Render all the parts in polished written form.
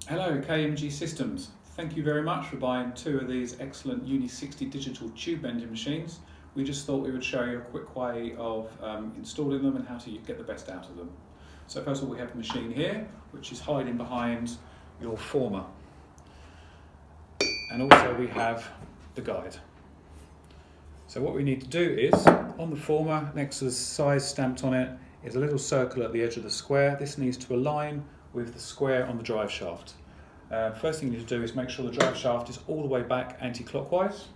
Hello KMG Systems, thank you very much for buying two of these excellent UNI60 digital tube bending machines. We just thought we would show you a quick way of installing them and how to get the best out of them. So first of all we have the machine here, which is hiding behind your former. And also we have the guide. So what we need to do is, on the former, next to the size stamped on it, is a little circle at the edge of the square. This needs to align with the square on the drive shaft. First thing you need to do is make sure the drive shaft is all the way back anti-clockwise.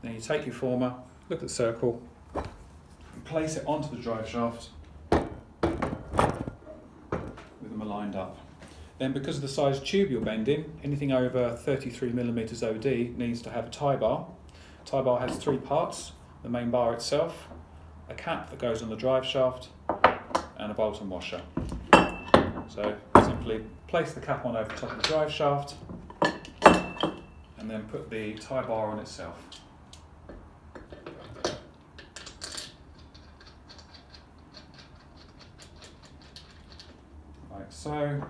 Then you take your former, look at the circle, and place it onto the drive shaft with them aligned up. Then because of the size tube you're bending, anything over 33mm OD needs to have a tie bar. Tie bar has three parts: the main bar itself, a cap that goes on the drive shaft, and a bolt and washer. So simply place the cap on over top of the drive shaft and then put the tie bar on itself. Like so.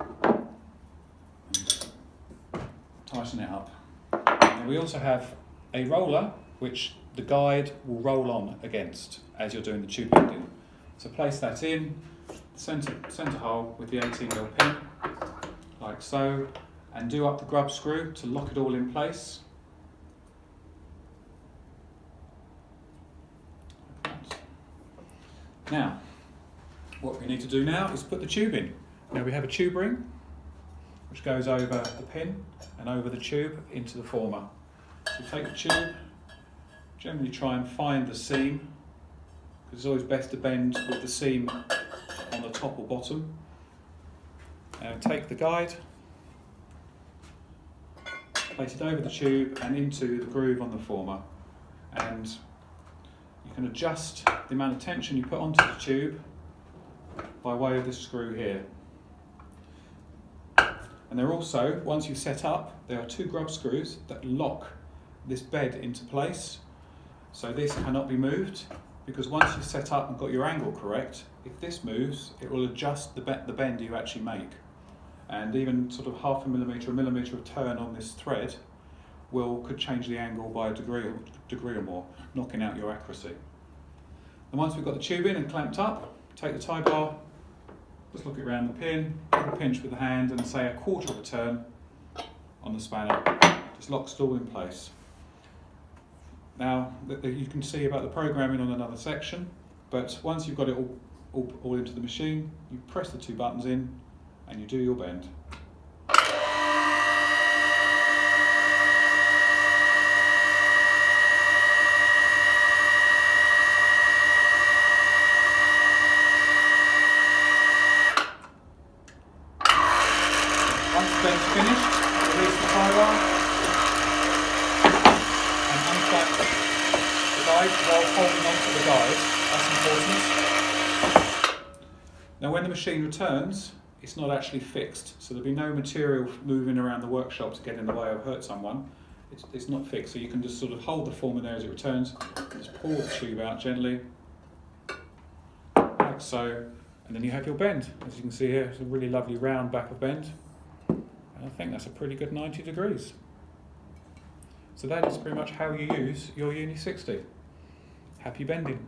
Tighten it up. And we also have a roller which the guide will roll on against as you're doing the tube bending. So place that in, centre hole with the 18mm pin, like so, and do up the grub screw to lock it all in place. Like that. Now, what we need to do now is put the tube in. Now we have a tube ring which goes over the pin and over the tube into the former. So take the tube, generally try and find the seam, because it's always best to bend with the seam on the top or bottom. And take the guide, place it over the tube and into the groove on the former. And you can adjust the amount of tension you put onto the tube by way of this screw here. And there are also, once you've set up, there are two grub screws that lock this bed into place. So this cannot be moved, because once you've set up and got your angle correct, if this moves, it will adjust the bend you actually make. And even sort of 0.5 millimetre, a millimetre of turn on this thread could change the angle by a degree or more, knocking out your accuracy. And once we've got the tube in and clamped up, take the tie bar, just look it around the pin, give a pinch with the hand and say 1/4 of a turn on the spanner. Just locks it all in place. Now, you can see about the programming on another section, but once you've got it all into the machine, you press the two buttons in and you do your bend. Once the bend's finished, release the tie bar and unclamp the guide while holding on to the guide. That's important. Now when the machine returns, it's not actually fixed, so there'll be no material moving around the workshop to get in the way or hurt someone. It's not fixed, so you can just sort of hold the form in there as it returns, just pull the tube out gently, like so, and then you have your bend. As you can see here, it's a really lovely round back of bend. And I think that's a pretty good 90 degrees. So that is pretty much how you use your UNI60. Happy bending.